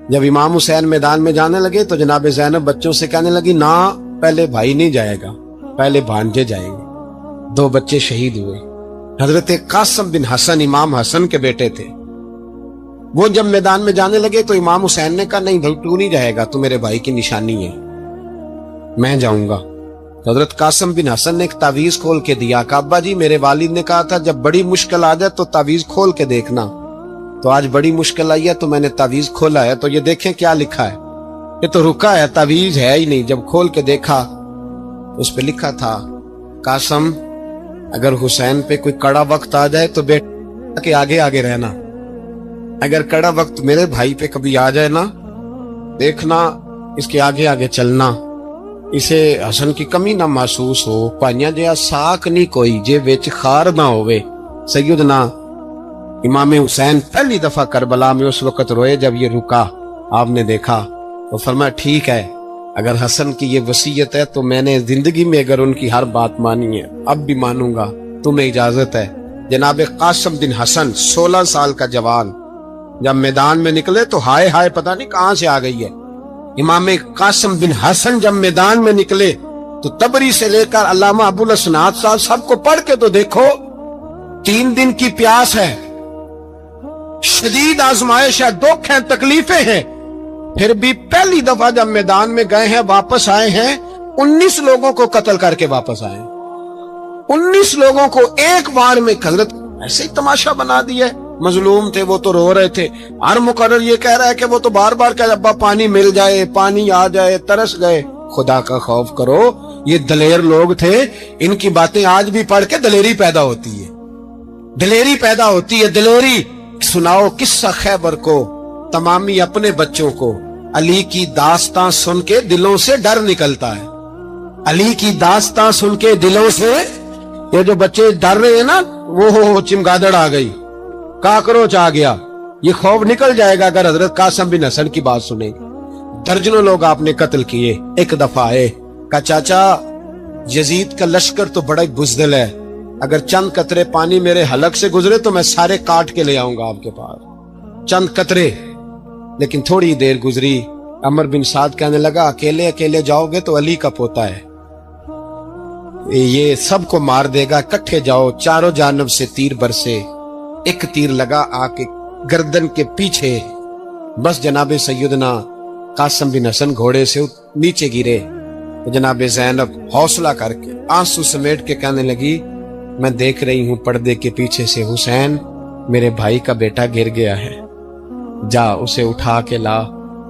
جب امام حسین میدان میں جانے لگے تو جناب زینب بچوں سے کہنے لگی نہ پہلے بھائی نہیں جائے گا، پہلے بھانجے جائیں گے۔ 2 بچے شہید ہوئے۔ حضرت قاسم بن حسن امام حسن کے بیٹے تھے، وہ جب میدان میں جانے لگے تو امام حسین نے کہا نہیں تو نہیں جائے گا، تو میرے بھائی کی نشانی ہے، میں جاؤں گا۔ تو حضرت قاسم بن حسن نے ایک تعویذ کھول کے دیا کہ ابا جی میرے والد نے کہا تھا جب بڑی مشکل آ جائے تو تعویذ کھول کے دیکھنا، تو آج بڑی مشکل آئی ہے تو میں نے تعویذ کھولا ہے، تو یہ دیکھیں کیا لکھا ہے، یہ تو رکا ہے، تعویذ ہے ہی نہیں۔ جب کھول کے دیکھا تو اس پہ لکھا تھا قاسم اگر حسین پہ کوئی کڑا وقت آ جائے تو بیٹا کے آگے آگے رہنا، اگر کڑا وقت میرے بھائی پہ کبھی آ جائے نا دیکھنا اس کے آگے آگے چلنا، اسے حسن کی کمی نہ محسوس ہو، پائیاں جیا ساک نہیں کوئی جے وچ خار نہ ہوئے۔ سیدنا امام حسین پہلی دفعہ کربلا میں اس وقت روئے جب یہ رکا، آپ نے دیکھا تو فرمایا ٹھیک ہے اگر حسن کی یہ وصیت ہے تو میں نے زندگی میں اگر ان کی ہر بات مانی ہے اب بھی مانوں گا، تمہیں اجازت ہے۔ جناب قاسم بن حسن 16 سال کا جوان جب میدان میں نکلے تو ہائے ہائے پتہ نہیں کہاں سے آ گئی ہے۔ امام قاسم بن حسن جب میدان میں نکلے تو تبری سے لے کر علامہ ابو الاسناد صاحب سب کو پڑھ کے تو دیکھو، 3 دن کی پیاس ہے، شدید آزمائش ہے، دکھ ہیں، تکلیفیں ہیں، پھر بھی پہلی دفعہ جب میدان میں گئے ہیں واپس آئے ہیں 19 لوگوں کو قتل کر کے واپس آئے ہیں، 19 لوگوں کو ایک بار میں۔ حضرت ایسے ہی تماشا بنا دیا ہے، مظلوم تھے وہ تو رو رہے تھے، ہر مقرر یہ کہہ رہا ہے کہ وہ تو بار بار کہ ابا پانی مل جائے، پانی آ جائے، ترس گئے۔ خدا کا خوف کرو، یہ دلیر لوگ تھے، ان کی باتیں آج بھی پڑھ کے دلیری پیدا ہوتی ہے، دلیری پیدا ہوتی ہے، دلیری۔ سناؤ قصہ خیبر کو تمامی اپنے بچوں کو، علی کی داستان سن کے دلوں سے ڈر نکلتا ہے، علی کی داستان سن کے دلوں سے یہ جو بچے ڈر رہے ہیں نا وہ چمگادڑ آ گئی، کاکروچ آ گیا، یہ خوف نکل جائے گا اگر حضرت قاسم بن حسن کی بات سنیں گے۔ درجنوں لوگ آپ نے قتل کیے۔ ایک دفعہ آئے کہا چاچا یزید کا لشکر تو بڑا ہی بزدل ہے، اگر چند قطرے پانی میرے حلق سے گزرے تو میں سارے کاٹ کے لے آؤں گا آپ کے پاس، چند قطرے۔ لیکن تھوڑی دیر گزری، عمر بن سعد کہنے لگا اکیلے اکیلے جاؤ گے تو علی کا پوتا ہے، یہ سب کو مار دے گا، اکٹھے جاؤ۔ چاروں جانب سے تیر برسے، ایک تیر لگا آ کے گردن کے پیچھے، بس جناب سیدنا قاسم بن حسن گھوڑے سے نیچے گرے۔ تو جناب زینب حوصلہ کر کے آنسو سمیٹ کے کہنے لگی میں دیکھ رہی ہوں پردے کے پیچھے سے حسین میرے بھائی کا بیٹا گر گیا ہے، جا اسے اٹھا کے لا۔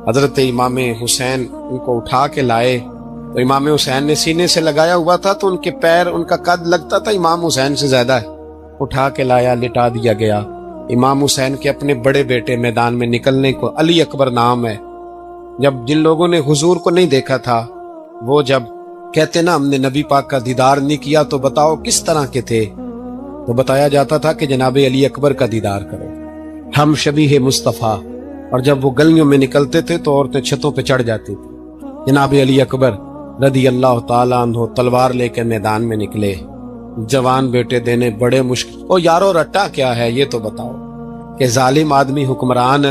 حضرت امام حسین ان کو اٹھا کے لائے، تو امام حسین نے سینے سے لگایا ہوا تھا تو ان کے پیر، ان کا قد لگتا تھا امام حسین سے زیادہ ہے، اٹھا کے لایا، لٹا دیا گیا۔ امام حسین کے اپنے بڑے بیٹے میدان میں نکلنے کو، علی اکبر نام ہے، جب جن لوگوں نے حضور کو نہیں دیکھا تھا وہ جب کہتے نا ہم نے نبی پاک کا دیدار نہیں کیا تو بتاؤ کس طرح کے تھے، تو بتایا جاتا تھا کہ جناب علی اکبر کا دیدار کرو، ہم شبیہ مصطفیٰ۔ اور جب وہ گلیوں میں نکلتے تھے تو عورتیں چھتوں پہ چڑھ جاتی تھی۔ جناب علی اکبر رضی اللہ تعالیٰ عنہ تلوار لے کے میدان میں نکلے، جوان بیٹے دینے بڑے مشکل۔ او یارو رٹا کیا ہے یہ تو بتاؤ، کہ ظالم آدمی حکمران،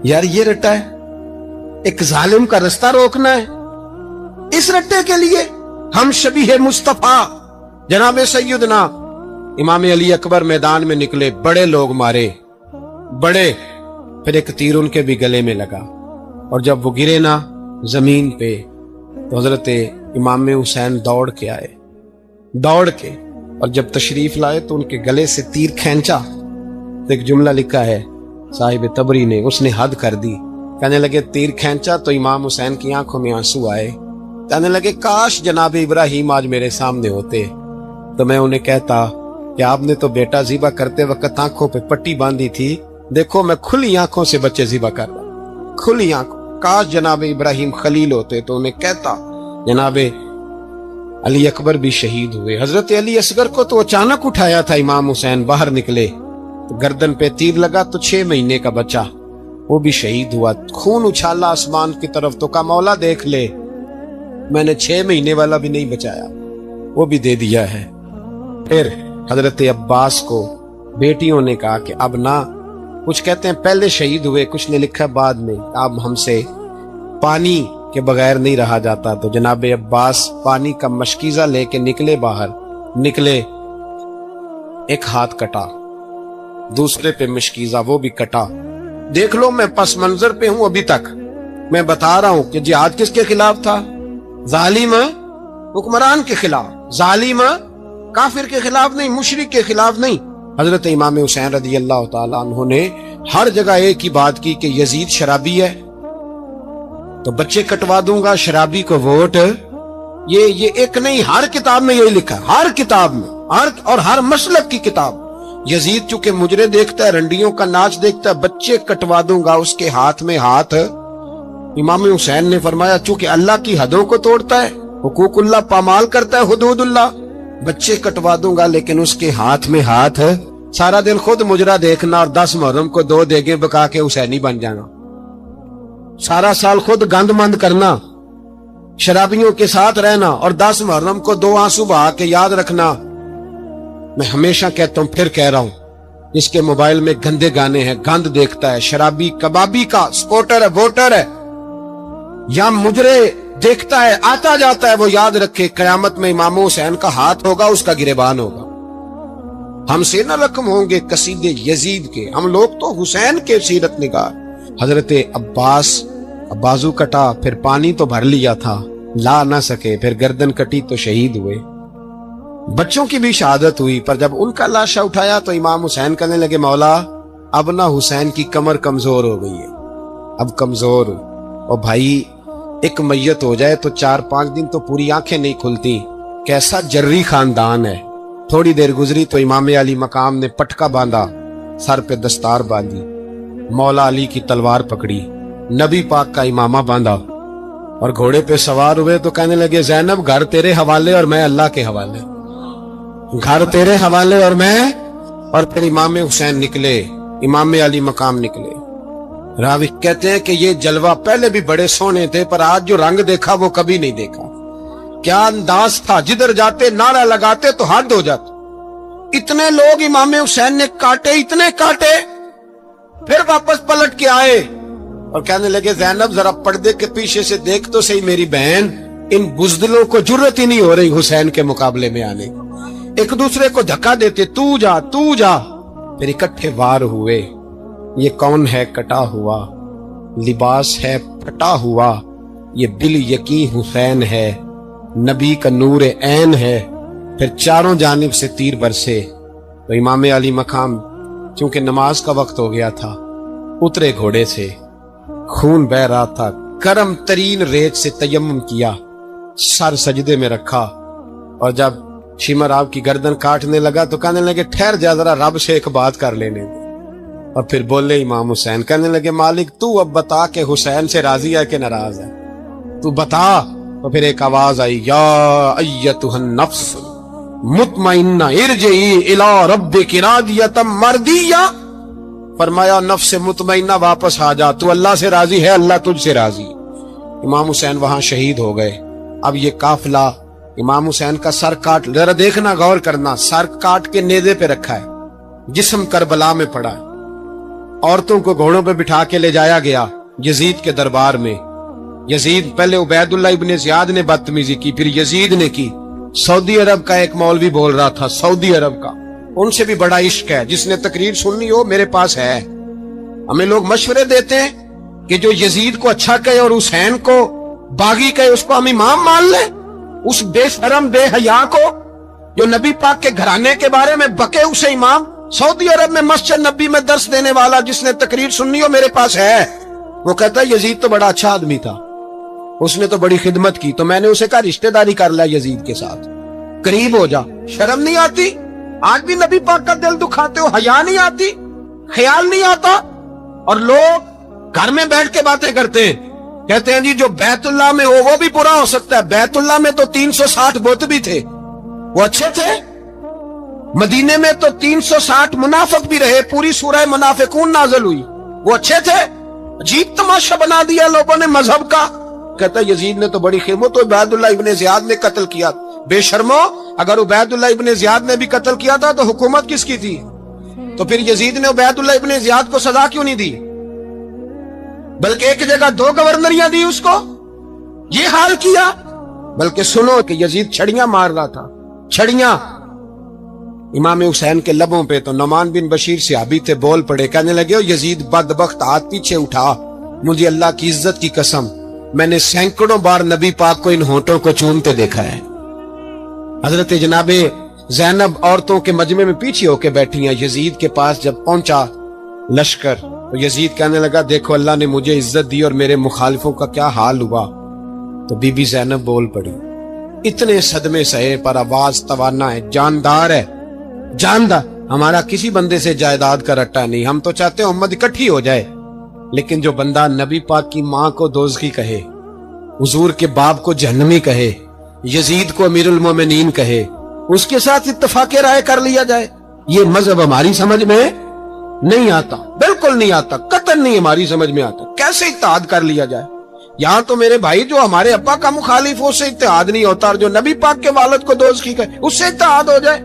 یار یہ رٹا ہے، ایک ظالم کا رستہ روکنا ہے، اس رٹے کے لیے ہم شبیہ مصطفیٰ جناب سیدنا امام علی اکبر میدان میں نکلے، بڑے لوگ مارے، بڑے، پھر ایک تیر ان کے بھی گلے میں لگا، اور جب وہ گرے نا زمین پہ تو حضرت امام حسین دوڑ کے آئے، دوڑ کے، اور جب تشریف لائے تو ان کے گلے سے تیر کھینچا تو ایک جملہ لکھا ہے صاحب تبری نے، اس نے حد کر دی، کہنے لگے تیر کھینچا تو امام حسین کی آنکھوں میں آنسو آئے، کہنے لگے کاش جناب ابراہیم آج میرے سامنے ہوتے تو میں انہیں کہتا کہ آپ نے تو بیٹا ذبح کرتے وقت آنکھوں پہ پٹی باندھی تھی، دیکھو میں کھلی آنکھوں سے بچے ذبح کر رہا ہوں، کھلی آنکھوں، کاش جناب ابراہیم خلیل ہوتے تو انہیں کہتا۔ جناب علی اکبر بھی شہید ہوئے۔ حضرت علی اصغر کو تو اچانک اٹھایا تھا امام حسین، باہر نکلے تو گردن پہ تیر لگا تو 6 مہینے کا بچہ وہ بھی شہید ہوا، خون اچھالا آسمان کی طرف تو کہا مولا دیکھ لے میں نے 6 مہینے والا بھی نہیں بچایا، وہ بھی دے دیا ہے۔ پھر حضرت عباس کو بیٹیوں نے کہا کہ اب نہ کچھ کہتے ہیں پہلے شہید ہوئے، کچھ نے لکھا بعد میں اب ہم سے پانی کے بغیر نہیں رہا جاتا۔ تو جناب عباس پانی کا مشکیزہ لے کے نکلے، باہر نکلے، ایک ہاتھ کٹا، دوسرے پہ مشکیزہ وہ بھی کٹا۔ دیکھ لو میں پس منظر پہ ہوں ابھی تک، میں بتا رہا ہوں کہ جہاد کس کے خلاف تھا؟ ظالم حکمران کے خلاف، ظالم کافر کے خلاف نہیں، مشرک کے خلاف نہیں۔ حضرت امام حسین رضی اللہ تعالیٰ عنہ نے ہر جگہ ایک ہی بات کی کہ یزید شرابی ہے تو بچے کٹوا دوں گا، شرابی کو ووٹ۔ یہ ایک نہیں، ہر کتاب میں یہی لکھا ہے، ہر کتاب میں، اور ہر مسلک کی کتاب۔ یزید چونکہ مجرے دیکھتا ہے، رنڈیوں کا ناچ دیکھتا ہے، بچے کٹوا دوں گا، اس کے ہاتھ میں ہاتھ۔ امام حسین نے فرمایا چونکہ اللہ کی حدوں کو توڑتا ہے، حقوق اللہ پامال کرتا ہے، حدود اللہ، بچے کٹوا دوں گا لیکن اس کے ہاتھ میں ہاتھ۔ سارا دن خود مجرا دیکھنا اور 10 محرم کو 2 دیگیں بکا کے حسینی بن جانا، سارا سال خود گند مند کرنا، شرابیوں کے ساتھ رہنا اور 10 محرم کو 2 آنسو بہا کے یاد رکھنا۔ میں ہمیشہ کہتا ہوں، پھر کہہ رہا ہوں، جس کے موبائل میں گندے گانے ہیں، گند دیکھتا ہے، شرابی کبابی کا سپورٹر ہے، ووٹر ہے، یا مجرے دیکھتا ہے آتا جاتا ہے، وہ یاد رکھے قیامت میں امام حسین کا ہاتھ ہوگا، اس کا گریبان ہوگا۔ ہم سے نہ رقم ہوں گے قصیدے یزید کے، ہم لوگ تو حسین کے سیرت نگار۔ حضرت عباس بازو کٹا، پھر پانی تو بھر لیا تھا، لا نہ سکے، پھر گردن کٹی تو شہید ہوئے۔ بچوں کی بھی شہادت ہوئی، پر جب ان کا لاشا اٹھایا تو امام حسین کہنے لگے مولا اب نہ حسین کی کمر کمزور ہو گئی ہے، اب کمزور ہو۔ اور بھائی ایک میت ہو جائے تو 4-5 دن تو پوری آنکھیں نہیں کھلتی، کیسا جری خاندان ہے۔ تھوڑی دیر گزری تو امام علی مقام نے پٹکا باندھا، سر پہ دستار باندھی، مولا علی کی تلوار پکڑی، نبی پاک کا امامہ باندھا اور گھوڑے پہ سوار ہوئے تو کہنے لگے زینب گھر تیرے حوالے اور میں اللہ کے حوالے، گھر تیرے حوالے اور میں۔ اور پھر امام حسین نکلے، امام علی مقام نکلے۔ راوی کہتے ہیں کہ یہ جلوہ پہلے بھی بڑے سونے تھے، پر آج جو رنگ دیکھا وہ کبھی نہیں دیکھا۔ کیا انداز تھا، جدھر جاتے نعرہ لگاتے تو حد ہو جاتے۔ اتنے لوگ امام حسین نے کاٹے، اتنے کاٹے، پھر واپس پلٹ کے آئے اور کہنے لگے زینب ذرا پردے کے پیچھے سے دیکھ تو صحیح میری بہن، ان بزدلوں کو جرت ہی نہیں ہو رہی حسین کے مقابلے میں آنے، ایک دوسرے کو دھکا دیتے، تو جا تو جا۔ پھر اکٹھے وار ہوئے۔ یہ کون ہے کٹا ہوا، لباس ہے پھٹا ہوا، یہ بال یقین حسین ہے، نبی کا نور عین ہے۔ پھر چاروں جانب سے تیر برسے تو امام علی مقام چونکہ نماز کا وقت ہو گیا تھا، اترے گھوڑے سے، خون بہ رہا تھا، گرم ترین ریت سے تیمم کیا، سر سجدے میں رکھا، اور جب شمر آپ کی گردن کاٹنے لگا تو کہنے لگے ٹھہر جا ذرا رب سے ایک بات کر لینے دے۔ اور پھر بولے امام حسین، کہنے لگے مالک تو اب بتا کہ حسین سے راضی ہے کہ ناراض ہے، تو بتا۔ تو پھر ایک آواز آئی، یا ایتھا النفس مطمئنہ ارجعی الی ربک راضیۃ مرضیہ، فرمایا نفس مطمئنہ واپس آ جا، تو اللہ سے راضی ہے، اللہ تجھ سے راضی۔ امام حسین وہاں شہید ہو گئے۔ اب یہ قافلہ امام حسین کا سر کاٹ، ذرا دیکھنا غور کرنا، سر کاٹ کے نیزے پہ رکھا ہے، جسم کربلا میں پڑا ہے، عورتوں کو گھوڑوں پہ بٹھا کے لے جایا گیا یزید کے دربار میں۔ یزید پہلے عبید اللہ ابن زیاد نے بدتمیزی کی، پھر یزید نے کی۔ سعودی عرب کا ایک مولوی بول رہا تھا، سعودی عرب کا، ان سے بھی بڑا عشق ہے، جس نے تقریر سننی ہو میرے پاس ہے۔ ہمیں لوگ مشورے دیتے ہیں کہ جو یزید کو اچھا کہے اور حسین کو باغی کہے اس کو ہم امام مان لیں، اس بے شرم بے حیا کو جو نبی پاک کے گھرانے کے بارے میں بکے اسے امام۔ سعودی عرب میں مسجد نبی میں درس دینے والا جس نے تقریر سننی ہو میرے پاس ہے، وہ کہتا ہے یزید تو بڑا اچھا آدمی تھا، اس نے تو بڑی خدمت کی، تو میں نے اسے کہا رشتہ داری کر لیا یزید کے ساتھ، قریب ہو جا۔ شرم نہیں آتی؟ آج بھی نبی پاک کا دل دکھاتے ہو، حیا نہیں آتی، خیال نہیں آتا؟ اور لوگ گھر میں بیٹھ کے باتیں کرتے ہیں، کہتے ہیں جی جو بیت اللہ میں ہو وہ بھی برا ہو سکتا ہے۔ بیت اللہ میں تو 360 بت بھی تھے، وہ اچھے تھے۔ مدینے میں تو 360 منافق بھی رہے، پوری سورہ منافقون نازل ہوئی، وہ اچھے تھے۔ عجیب تماشا بنا دیا لوگوں نے مذہب کا۔ کہتا یزید نے تو بڑی خدمت، تو عبید اللہ ابن زیاد نے قتل کیا۔ بے شرمو، اگر عبید اللہ ابن زیاد نے بھی قتل کیا تھا تو حکومت کس کی تھی؟ تو پھر یزید نے عبید اللہ ابن زیاد کو سزا کیوں نہیں دی، بلکہ ایک جگہ 2 گورنریاں دی اس کو، یہ حال کیا؟ بلکہ سنو کہ یزید چھڑیاں مار رہا تھا، چھڑیاں امام حسین کے لبوں پہ، تو نعمان بن بشیر صحابی تھے، بول پڑے، کہنے لگے او یزید بدبخت، ہاتھ پیچھے اٹھا، مجھے اللہ کی عزت کی قسم میں نے سینکڑوں بار نبی پاک کو ان ہونٹوں کو چومتے دیکھا ہے۔ حضرت جناب زینب عورتوں کے مجمع میں پیچھے ہو کے بیٹھی ہیں، یزید کے پاس جب پہنچا لشکر تو یزید کہنے لگا دیکھو اللہ نے مجھے عزت دی اور میرے مخالفوں کا کیا حال ہوا، تو بی بی زینب بول پڑی، اتنے صدمے سہے پر آواز توانا ہے، جاندار ہے، جاندار، ہمارا کسی بندے سے جائیداد کا رٹا نہیں، ہم تو چاہتے ہیں امت اکٹھی ہو جائے، لیکن جو بندہ نبی پاک کی ماں کو دوزخی کہے، حضور کے باپ کو جہنمی کہے، یزید کو امیر المومنین کہے، اس کے ساتھ اتفاق رائے کر لیا جائے، یہ مذہب ہماری سمجھ میں نہیں آتا، بالکل نہیں آتا، قطعاً نہیں ہماری سمجھ میں آتا، کیسے اتحاد کر لیا جائے؟ یہاں تو میرے بھائی جو ہمارے ابا کا مخالف ہو اس سے اتحاد نہیں ہوتا، اور جو نبی پاک کے والد کو دوزخی کہے اس سے اتحاد ہو جائے۔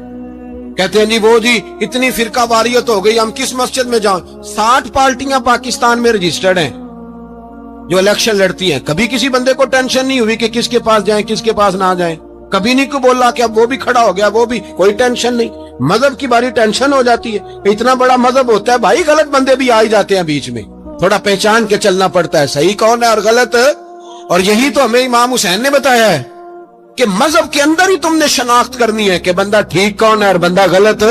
کہتے ہیں جی وہ جی اتنی فرقہ واریت ہو گئی، ہم کس مسجد میں جاؤں؟ 60 پارٹیاں پاکستان میں رجسٹرڈ ہیں جو الیکشن لڑتی ہیں، کبھی کسی بندے کو ٹینشن نہیں ہوئی کہ کس کے پاس جائیں کس کے پاس نہ جائیں، کبھی نہیں کو بولا کہ اب وہ بھی کھڑا ہو گیا، وہ بھی، کوئی ٹینشن نہیں۔ مذہب کی باری ٹینشن ہو جاتی ہے، اتنا بڑا مذہب ہوتا ہے بھائی، غلط بندے بھی آ ہی جاتے ہیں بیچ میں، تھوڑا پہچان کے چلنا پڑتا ہے صحیح کون ہے اور غلط، اور یہی تو ہمیں امام حسین نے بتایا ہے کہ مذہب کے اندر ہی تم نے شناخت کرنی ہے کہ بندہ ٹھیک کون ہے اور بندہ غلط،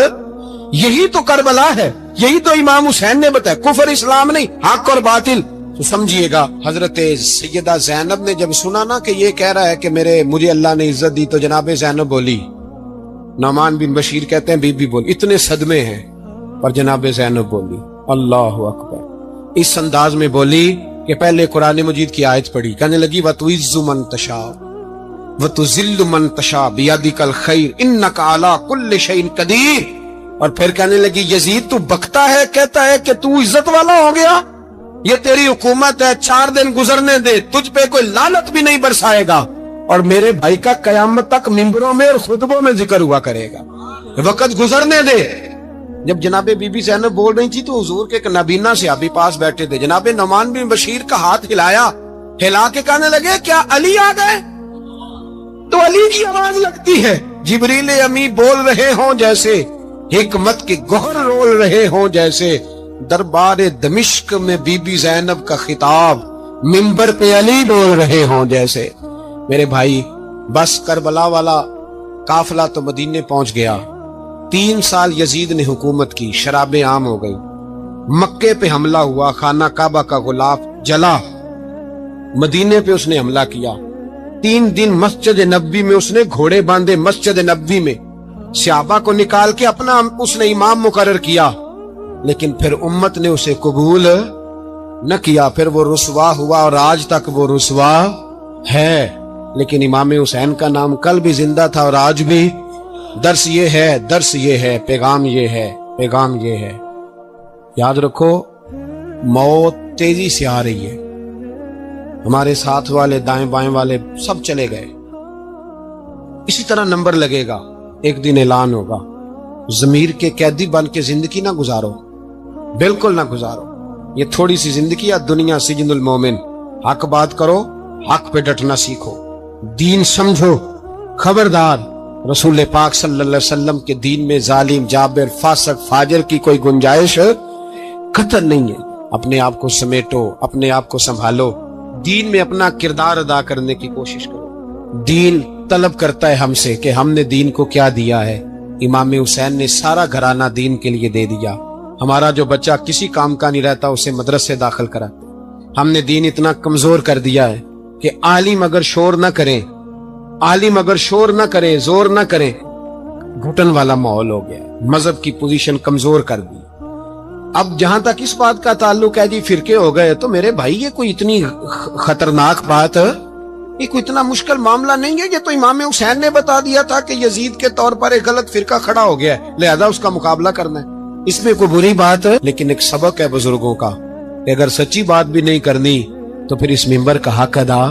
یہی تو کربلا ہے، یہی تو امام حسین نے بتایا، کفر اسلام نہیں، حق اور باطل۔ تو سمجھیے گا حضرت سیدہ زینب نے جب سنا نا کہ یہ کہہ رہا ہے کہ مجھے اللہ نے عزت دی، تو جناب زینب بولی، نعمان بن بشیر کہتے ہیں بی بی بولی، اتنے صدمے ہیں پر جناب زینب بولی اللہ اکبر، اس انداز میں بولی کہ پہلے قرآن مجید کی آیت پڑھی، کہنے لگی وَتُعِزُّ مَن تَشَاءُ وَتُذِلُّ مَن تَشَاءُ بِيَدِكَ الْخَيْرُ إِنَّكَ عَلَىٰ كُلِّ شَيْءٍ قَدِيرٌ، اور پھر کہنے لگی یزید تو بکتا ہے، کہتا ہے کہ تو عزت والا ہو گیا، یہ تیری حکومت ہے، 4 دن گزرنے دے، تجھ پہ کوئی لعنت بھی نہیں برسائے گا، اور میرے بھائی کا قیامت تک ممبروں میں اور خطبوں میں ذکر ہوا کرے گا، وقت گزرنے دے۔ جب جناب بی بی زینب بول رہی تھی تو حضور کے ایک نابینا صحابی پاس بیٹھے تھے، جناب نعمان بن بشیر کا ہاتھ ہلایا، ہلا کے کہنے لگے کیا علی آ گئے؟ تو علی کی آواز لگتی ہے، جبریل امی بول رہے ہوں جیسے، حکمت کے گوہر رول رہے ہوں جیسے، دربار دمشق میں بی بی زینب کا خطاب، منبر پہ علی بول رہے ہوں جیسے۔ میرے بھائی بس کربلا والا قافلہ تو مدینے پہنچ گیا، 3 سال یزید نے حکومت کی، شرابیں عام ہو گئی، مکے پہ حملہ ہوا، خانہ کعبہ کا غلاف جلا، مدینے پہ اس نے حملہ کیا، 3 دن مسجد نبوی میں اس نے گھوڑے باندھے، مسجد نبوی میں صحابہ کو نکال کے اپنا اس نے امام مقرر کیا، لیکن پھر امت نے اسے قبول نہ کیا، پھر وہ رسوا ہوا اور آج تک وہ رسوا ہے، لیکن امام حسین کا نام کل بھی زندہ تھا اور آج بھی۔ درس یہ ہے، پیغام یہ ہے، پیغام یہ ہے، یاد رکھو موت تیزی سے آ رہی ہے، ہمارے ساتھ والے دائیں بائیں والے سب چلے گئے، اسی طرح نمبر لگے گا، ایک دن اعلان ہوگا، ضمیر کے قیدی بن کے زندگی نہ گزارو، بالکل نہ گزارو، یہ تھوڑی سی زندگی ہے دنیا سجن المومن، حق بات کرو، حق پہ ڈٹنا سیکھو، دین سمجھو، خبردار رسول پاک صلی اللہ علیہ وسلم کے دین میں ظالم، جابر، فاسق، فاجر کی کوئی گنجائش قطعاً نہیں ہے، اپنے آپ کو سمیٹو، اپنے آپ کو سنبھالو، دین میں اپنا کردار ادا کرنے کی کوشش کرو، دین طلب کرتا ہے ہم سے کہ ہم نے دین کو کیا دیا ہے، امام حسین نے سارا گھرانہ دین کے لیے دے دیا، ہمارا جو بچہ کسی کام کا نہیں رہتا اسے مدرسے داخل کراتے، ہم نے دین اتنا کمزور کر دیا ہے کہ عالم اگر شور نہ کریں، عالم اگر شور نہ کرے، زور نہ کرے، گھٹن والا ماحول ہو گیا، مذہب کی پوزیشن کمزور کر دی۔ اب جہاں تک اس بات کا تعلق ہے جی فرقے ہو گئے، تو میرے بھائی یہ کوئی اتنی خطرناک بات، یہ کوئی اتنا مشکل معاملہ نہیں ہے، یہ تو امام حسین نے بتا دیا تھا کہ یزید کے طور پر ایک غلط فرقہ کھڑا ہو گیا ہے، لہذا اس کا مقابلہ کرنا ہے، اس میں کوئی بری بات ہے، لیکن ایک سبق ہے بزرگوں کا کہ اگر سچی بات بھی نہیں کرنی تو پھر اس منبر کا حق ادا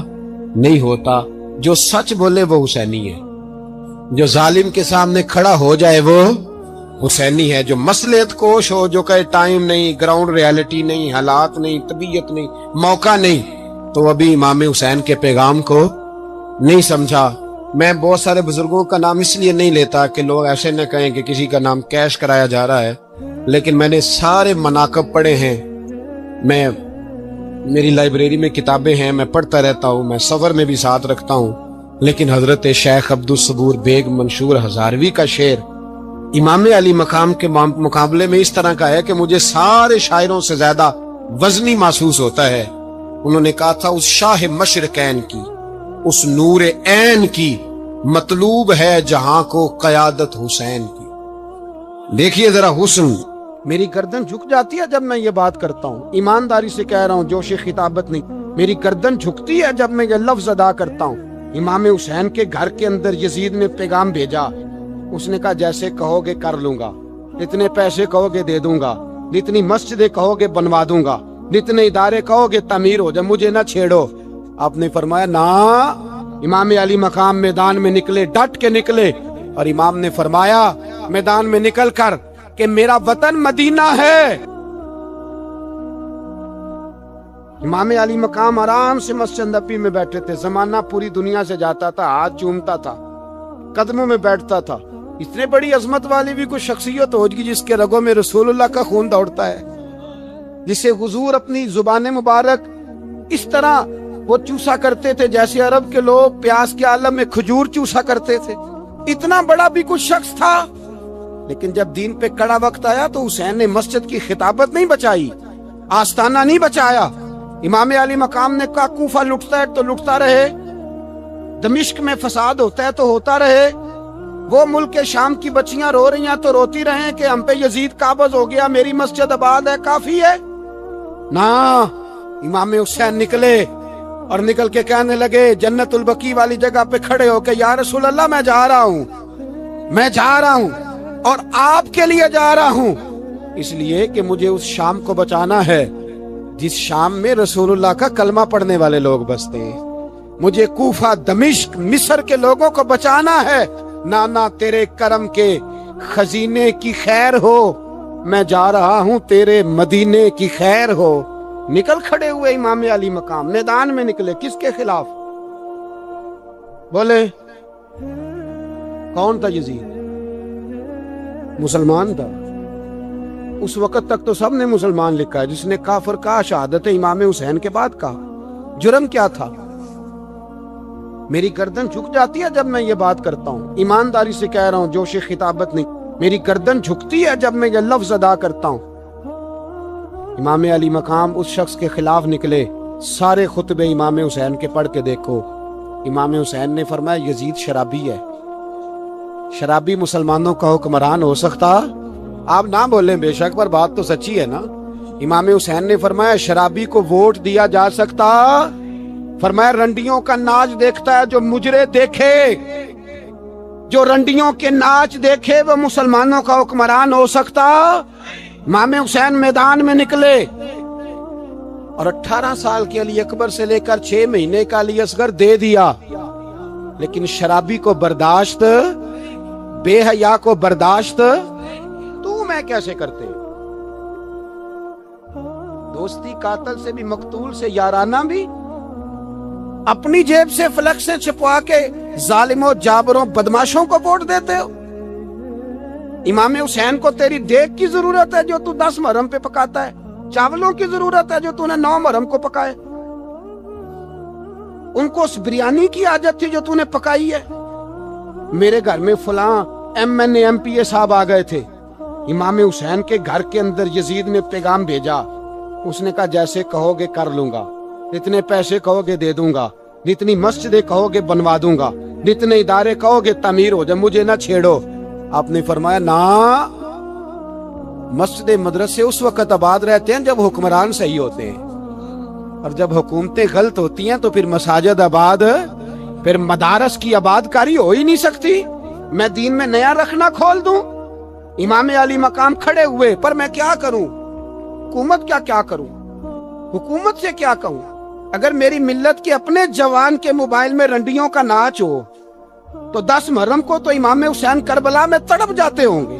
نہیں ہوتا۔ جو سچ بولے وہ حسینی ہے، جو ظالم کے سامنے کھڑا ہو جائے وہ حسینی ہے جو مصلحت کوش ہو، جو کہے ٹائم نہیں، گراؤنڈ ریالٹی نہیں، حالات نہیں، طبیعت نہیں، موقع نہیں، تو ابھی امام حسین کے پیغام کو نہیں سمجھا۔ میں بہت سارے بزرگوں کا نام اس لیے نہیں لیتا کہ لوگ ایسے نہ کہیں کہ کسی کا نام کیش کرایا جا رہا ہے، لیکن میں نے سارے مناقب پڑھے ہیں، میری لائبریری میں کتابیں ہیں، میں پڑھتا رہتا ہوں، میں سفر میں بھی ساتھ رکھتا ہوں، لیکن حضرت شیخ عبدالصبور بیگ منشور ہزاروی کا شعر امام علی مقام کے مقابلے میں اس طرح کا ہے کہ مجھے سارے شاعروں سے زیادہ وزنی محسوس ہوتا ہے۔ انہوں نے کہا تھا اس شاہ مشرقین کی، اس نور عین کی مطلوب ہے جہاں کو قیادت حسین کی۔ دیکھیے ذرا حسن، میری گردن جھک جاتی ہے جب میں یہ بات کرتا ہوں، ایمانداری سے کہہ رہا ہوں، جوش خطابت نہیں، میری گردن جھکتی ہے جب میں یہ لفظ ادا کرتا ہوں۔ امام حسین کے گھر کے اندر یزید نے پیغام بھیجا، اس نے کہا جیسے کہو گے کر لوں گا، جتنے پیسے کہو گے دے دوں گا، جتنی مسجدیں کہو گے بنوا دوں گا، جتنے ادارے کہو گے تعمیر ہو جائے، مجھے نہ چھیڑو۔ آپ نے فرمایا نا، امام علی مقام میدان میں نکلے، ڈٹ کے نکلے، اور امام نے فرمایا میدان میں نکل کر کہ میرا وطن مدینہ ہے۔ امام علی مقام آرام سے مسجد نبی میں بیٹھے تھے، زمانہ پوری دنیا سے جاتا تھا، ہاتھ چومتا تھا، قدموں میں بیٹھتا تھا۔ اتنے بڑی عظمت والی بھی کوئی شخصیت ہوگی جس کے رگوں میں رسول اللہ کا خون دوڑتا ہے، جسے حضور اپنی زبان مبارک اس طرح وہ چوسا کرتے تھے جیسے عرب کے لوگ پیاس کے عالم میں کھجور چوسا کرتے تھے۔ اتنا بڑا بھی کوئی شخص تھا، لیکن جب دین پہ کڑا وقت آیا تو حسین نے مسجد کی خطابت نہیں بچائی، آستانہ نہیں بچایا۔ امام علی مقام نے کہا کوفہ لٹتا ہے تو لٹتا رہے، دمشق میں فساد ہوتا ہے تو ہوتا رہے، وہ ملک شام کی بچیاں رو رہی ہیں تو روتی رہیں کہ ہم پہ یزید قابض ہو گیا، میری مسجد آباد ہے، کافی ہے نا۔ امام حسین نکلے اور نکل کے کہنے لگے جنت البقیع والی جگہ پہ کھڑے ہو کہ یا رسول اللہ میں جا رہا ہوں اور آپ کے لیے جا رہا ہوں، اس لیے کہ مجھے اس شام کو بچانا ہے جس شام میں رسول اللہ کا کلمہ پڑھنے والے لوگ بستے ہیں، مجھے کوفہ دمشق مصر کے لوگوں کو بچانا ہے۔ نانا تیرے کرم کے خزینے کی خیر ہو، میں جا رہا ہوں تیرے مدینے کی خیر ہو۔ نکل کھڑے ہوئے امام علی مقام، میدان میں نکلے، کس کے خلاف؟ بولے کون تھا یزید؟ مسلمان تھا۔ اس وقت تک تو سب نے مسلمان لکھا ہے، جس نے کافر کہا شہادت امام حسین کے بعد کہا۔ جرم کیا تھا؟ میری گردن جھک جاتی ہے جب میں یہ بات کرتا ہوں، ایمانداری سے کہہ رہا ہوں، جوش خطابت نہیں، میری گردن جھکتی ہے جب میں یہ لفظ ادا کرتا ہوں۔ امام علی مقام اس شخص کے خلاف نکلے، سارے خطبے امام حسین کے پڑھ کے دیکھو۔ امام حسین نے فرمایا یزید شرابی ہے، شرابی مسلمانوں کا حکمران ہو سکتا؟ آپ نہ بولیں بے شک، پر بات تو سچی ہے نا۔ امام حسین نے فرمایا شرابی کو ووٹ دیا جا سکتا؟ فرمایا رنڈیوں کا ناچ دیکھتا ہے جو مجرے دیکھے، جو رنڈیوں کے ناچ دیکھے وہ مسلمانوں کا حکمران ہو سکتا؟ امام حسین میدان میں نکلے اور 18 سال کے علی اکبر سے لے کر 6 مہینے کا علی اصغر دے دیا، لیکن شرابی کو برداشت، بے حیا کو برداشت تو میں کیسے کرتے؟ دوستی قاتل سے بھی، مقتول سے یارانہ بھی، اپنی جیب سے فلک سے چھپوا کے ظالموں جابروں بدماشوں کو ووٹ دیتے ہو۔ امام حسین کو تیری دیگ کی ضرورت ہے جو تو 10 محرم پہ پکاتا ہے، چاولوں کی ضرورت ہے جو تو نے 9 محرم کو پکائے، ان کو اس بریانی کی حاجت تھی جو تو نے پکائی ہے۔ میرے گھر میں فلاں MNA MPA صاحب آ گئے تھے، امام حسین کے گھر کے اندر یزید نے پیغام بھیجا، اس نے کہا جیسے کہو گے کر لوں گا، جتنے پیسے کہو گے دے دوں گا، جتنی مسجدیں کہو گے بنوا دوں گا، جتنے ادارے کہو گے تعمیر ہو جائے، مجھے نہ چھیڑو۔ آپ نے فرمایا نا، مسجد مدرسے اس وقت آباد رہتے ہیں جب حکمران صحیح ہوتے ہیں، اور جب حکومتیں غلط ہوتی ہیں تو پھر مساجد آباد، پھر مدارس کی آباد کاری ہو ہی نہیں سکتی۔ میں دین میں نیا رکھنا کھول دوں؟ امام علی مقام کھڑے ہوئے، پر میں کیا کروں؟ حکومت کیا کروں؟ حکومت سے کیا کہوں؟ اگر میری ملت کے اپنے جوان کے موبائل میں رنڈیوں کا ناچ ہو تو 10 محرم کو تو امام حسین کربلا میں تڑپ جاتے ہوں گے۔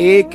1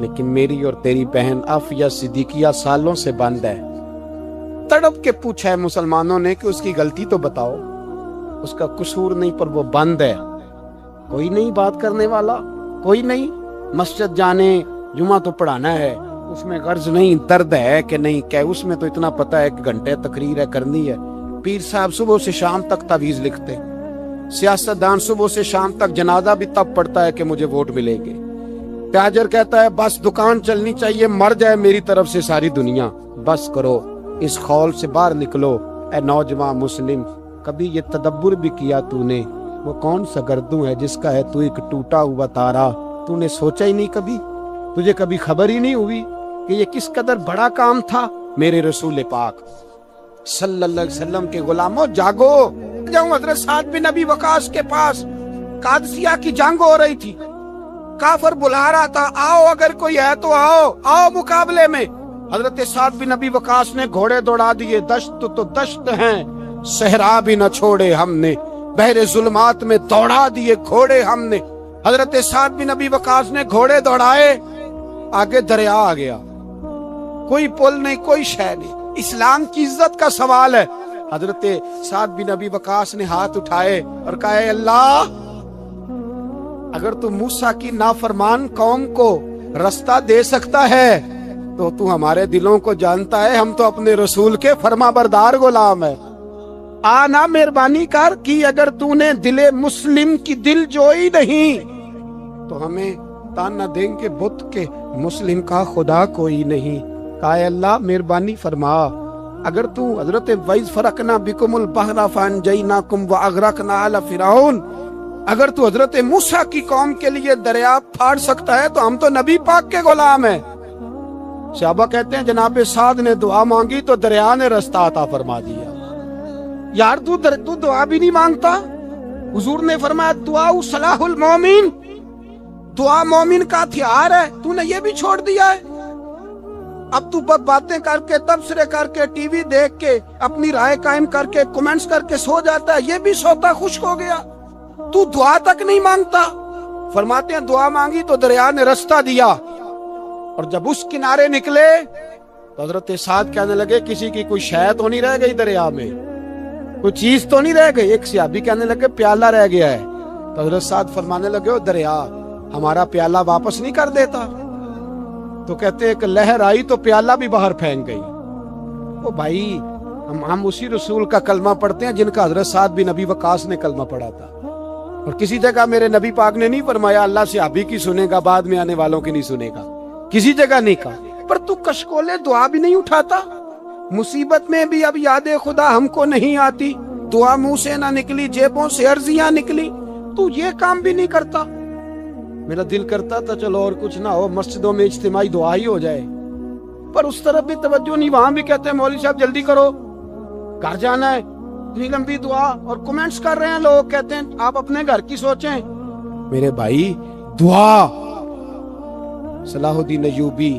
لیکن میری اور تیری بہن عافیہ صدیقیہ سالوں سے بند ہے۔ تڑپ کے پوچھا ہے مسلمانوں نے کہ اس کی غلطی تو بتاؤ، اس کا قصور نہیں پر وہ بند ہے، کوئی نہیں بات کرنے والا، کوئی نہیں مسجد جانے، جمعہ تو پڑھانا ہے، اس میں غرض نہیں، درد ہے کہ نہیں کہ اس میں تو اتنا پتہ ہے کہ گھنٹے تقریر ہے کرنی ہے۔ پیر صاحب صبح سے شام تک تعویذ لکھتے، سیاستدان صبح سے شام تک جنازہ بھی تب پڑتا ہے کہ مجھے ووٹ ملے گے۔ تاجر کہتا ہے بس دکان چلنی چاہیے، مر جائے میری طرف سے ساری دنیا، بس کرو، اس خول سے باہر نکلو۔ اے نوجوان مسلم، کبھی یہ تدبر بھی کیا تو نے، وہ کون سا گردوں ہے جس کا ہے تو ایک ٹوٹا ہوا تارا؟ تو نے سوچا ہی نہیں کبھی، تجھے کبھی خبر ہی نہیں ہوئی کہ یہ کس قدر بڑا کام تھا؟ میرے رسول پاک صلی اللہ علیہ وسلم کے غلاموں جاگو۔ جاؤں حضرت سعد بن ابی وقاص کے پاس، قادسیہ کی جنگ ہو رہی تھی، کافر بلا رہا تھا، آؤ اگر کوئی ہے تو آؤ، آؤ مقابلے میں۔ حضرت سعد بن ابی وقاص نے گھوڑے دوڑا دیے، دشت تو دشت ہیں، صحرا بھی نہ چھوڑے ہم نے، بحر ظلمات میں دوڑا دیے گھوڑے ہم نے۔ حضرت سعد بن ابی وقاص نے گھوڑے دوڑائے، آگے دریا آ گیا، کوئی پل نہیں، کوئی شے نہیں، اسلام کی عزت کا سوال ہے۔ حضرت سعد بن ابی وقاص نے ہاتھ اٹھائے اور کہا اے اللہ، اگر تو موسیٰ کی نافرمان قوم کو رستہ دے سکتا ہے تو ہمارے دلوں کو جانتا ہے، ہم تو اپنے رسول کے فرما بردار غلام ہیں۔ آنا مہربانی کر کی اگر تو نے دل مسلم کی دل جوئی نہیں تو ہمیں تانا دیں گے بت کے مسلم کا خدا کوئی نہیں۔ کہا اے اللہ مہربانی فرما، اگر تو حضرت وَإِذْ فَرَقْنَا بِكُمُ الْبَحْرَ فَأَنْجَيْنَاكُمْ وَأَغْرَقْنَا آلَ فِرْعَوْنَ، اگر تو حضرت موسیٰ کی قوم کے لیے دریا پھاڑ سکتا ہے تو ہم تو نبی پاک کے غلام ہیں۔ صحابہ کہتے ہیں جناب سعد نے دعا مانگی تو دریا نے رستہ عطا فرما دیا۔ یار تو دعا بھی نہیں مانگتا؟ حضور نے فرمایا دعا صلاح المومن، دعا مومن کا ہتھیار ہے، تو نے یہ بھی چھوڑ دیا ہے۔ اب تو باتیں کر کے، تبصرے کر کے، ٹی وی دیکھ کے، اپنی رائے قائم کر کے، کومنٹس کر کے سو جاتا ہے، یہ بھی سوتا خشک ہو گیا، تو دعا تک نہیں مانگتا۔ فرماتے ہیں دعا مانگی تو دریا نے رستہ دیا، اور جب اس کنارے نکلے تو حضرت سعد کہنے لگے کسی کی کوئی شے تو نہیں رہ گئی دریا میں، کوئی چیز تو نہیں رہ گئی؟ ایک صحابی کہنے لگے پیالہ رہ گیا ہے، تو حضرت سعد فرمانے لگے دریا ہمارا پیالہ واپس نہیں کر دیتا؟ تو کہتے ہیں کہ لہر آئی تو پیالہ بھی باہر پھینک گئی۔ او بھائی، ہم اسی رسول کا کلمہ پڑھتے ہیں جن کا حضرت سعد بن ابی وقاص نے کلمہ پڑھا تھا، اور کسی جگہ میرے نبی پاک نے نہیں فرمایا اللہ صحابی کی سنے گا بعد میں آنے والوں کی نہیں سنے گا، کسی جگہ نہیں کہا۔ پر تو کشکولے دعا بھی نہیں اٹھاتا، مصیبت میں بھی اب یاد خدا ہم کو نہیں آتی، دعا منہ سے نہ نکلی، جیبوں سے عرضیاں نکلی، تو یہ کام بھی نہیں کرتا۔ میرا دل کرتا تھا چلو اور کچھ نہ ہو، مسجدوں میں اجتماعی دعا ہی ہو جائے، پر اس طرف بھی توجہ نہیں، وہاں بھی کہتے ہیں مولوی صاحب جلدی کرو گھر جانا ہے، اتنی لمبی دعا، اور کومنٹس کر رہے ہیں لوگ، کہتے ہیں آپ اپنے گھر کی سوچیں۔ میرے بھائی دعا، صلاح الدین ایوبی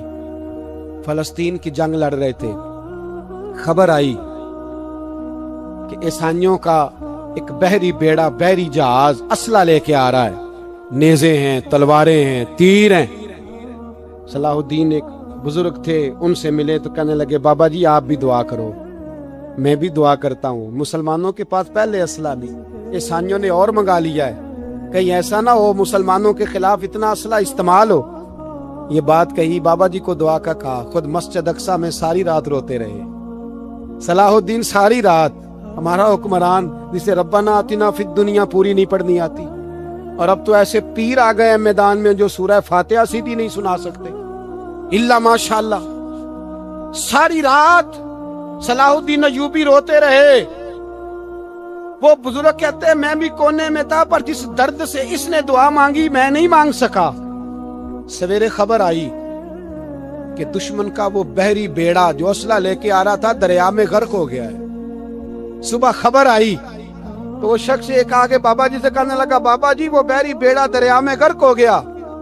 فلسطین کی جنگ لڑ رہے تھے، خبر آئی کہ عیسائیوں کا ایک بحری بیڑا، بحری جہاز اسلحہ لے کے آ رہا ہے، نیزے ہیں، تلواریں ہیں، تیر ہیں۔ صلاح الدین ایک بزرگ تھے، ان سے ملے تو کہنے لگے بابا جی آپ بھی دعا کرو۔ میں بھی دعا کرتا ہوں، مسلمانوں کے پاس پہلے اسلحہ نہیں، عیسائیوں نے اور منگا لیا ہے، کہیں ایسا نہ ہو مسلمانوں کے خلاف اتنا اسلحہ استعمال ہو۔ یہ بات کہی، بابا جی کو دعا کا کہا، خود مسجد اقصیٰ میں ساری رات روتے رہے۔ صلاح الدین ساری رات، ہمارا حکمران جسے ربنا آتنا فی الدنیا پوری نہیں پڑھنی آتی، اور اب تو ایسے پیر آ گئے ہیں میدان میں جو سورہ فاتحہ سیدھی نہیں سنا سکتے، الا ماشاءاللہ۔ ساری رات صلاح الدین ایوبی روتے رہے۔ وہ بزرگ کہتے ہیں میں بھی کونے میں تھا، پر جس درد سے اس نے دعا مانگی میں نہیں مانگ سکا۔ سویرے خبر آئی کہ دشمن کا وہ بحری بیڑا جو اسلحہ لے کے آ رہا تھا دریا میں غرق ہو گیا ہے۔ صبح خبر آئی تو وہ شخص ایک آگے بابا جی سے کہنے لگا بابا جی وہ بحری بیڑا دریا میں غرق ہو گیا،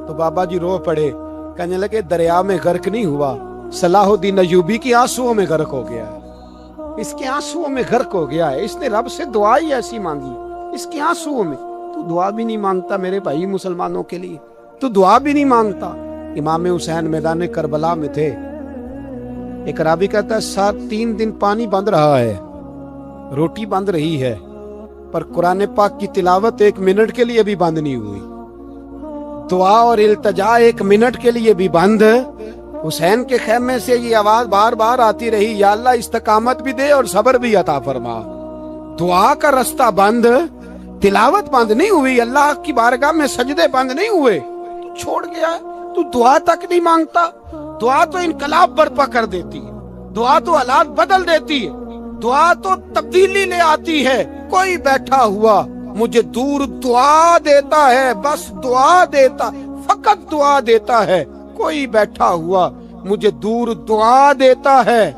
تو بابا جی رو پڑے، کہنے لگے دریا میں غرق نہیں ہوا، صلاح الدین ایوبی کی آنسوؤں میں غرق ہو گیا ہے، اس کے آنسوؤں میں غرق ہو گیا ہے، اس نے رب سے دعا ہی ایسی مانگی، اس کے آنسوؤں میں۔ تو تو دعا بھی نہیں مانگتا میرے بھائی مسلمانوں کے لیے, تو دعا بھی نہیں مانگتا. امام حسین میدان کربلا میں تھے. ایک راوی کہتا ہے 3 دن پانی بند رہا ہے, روٹی بند رہی ہے, پر قرآن پاک کی تلاوت 1 منٹ کے لیے بھی بند نہیں ہوئی. دعا اور التجا 1 منٹ کے لیے بھی بند. حسین کے خیمے سے یہ آواز بار بار آتی رہی, یا اللہ استقامت بھی دے اور صبر بھی عطا فرما. دعا کا رستہ بند, تلاوت بند نہیں ہوئی, اللہ کی بارگاہ میں سجدے بند نہیں ہوئے, تو چھوڑ گیا. تو دعا تک نہیں مانگتا. دعا تو انقلاب برپا کر دیتی ہے, دعا تو حالات بدل دیتی ہے, دعا تو تبدیلی لے آتی ہے. کوئی بیٹھا ہوا مجھے دور دعا دیتا ہے, بس دعا دیتا, فقط دعا دیتا ہے. کوئی بیٹھا ہوا مجھے دور دعا دیتا ہے,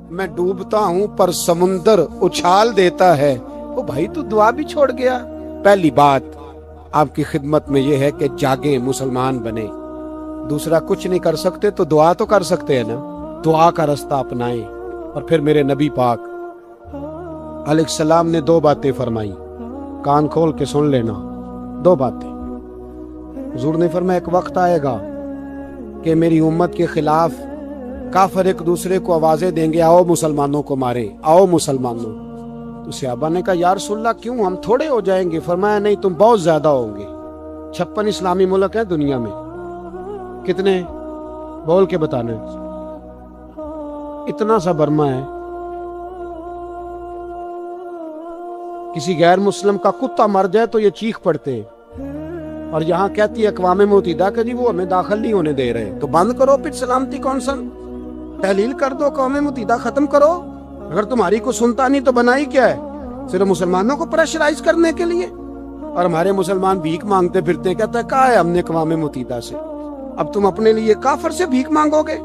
میں ڈوبتا ہوں پر سمندر اچھال دیتا ہے. او بھائی تو دعا بھی چھوڑ گیا. پہلی بات آپ کی خدمت میں یہ ہے کہ جاگیں, مسلمان بنے. دوسرا کچھ نہیں کر سکتے تو دعا تو کر سکتے ہیں نا, دعا کا رستہ اپنائیں. اور پھر میرے نبی پاک علیہ السلام نے 2 باتیں فرمائی, کان کھول کے سن لینا. 2 باتیں حضور نے فرمایا, ایک وقت آئے گا کہ میری امت کے خلاف کافر ایک دوسرے کو آوازیں دیں گے, آؤ مسلمانوں کو مارے, آؤ مسلمانوں. تو صحابہ نے کہا یا رسول اللہ کیوں, ہم تھوڑے ہو جائیں گے. فرمایا نہیں, تم بہت زیادہ ہوں گے. 56 اسلامی ملک ہیں دنیا میں, کتنے بول کے بتانے, اتنا سا برما ہے. کسی غیر مسلم کا کتا مر جائے تو یہ چیخ پڑتے ہیں, اور یہاں کہتی ہے اقوام متحدہ کہ جی وہ ہمیں داخل نہیں ہونے دے رہے. تو بند کرو پھر سلامتی کونسل, تحلیل کر دو, اقوام متحدہ ختم کرو. اگر تمہاری کو سنتا نہیں تو بنائی کیا ہے, صرف مسلمانوں کو پریشرائز کرنے کے لیے. اور ہمارے مسلمان بھیک مانگتے پھرتے, کہتا ہے کہا ہے ہم نے اقوام متحدہ سے. اب تم اپنے لیے کافر سے بھیک مانگو گے.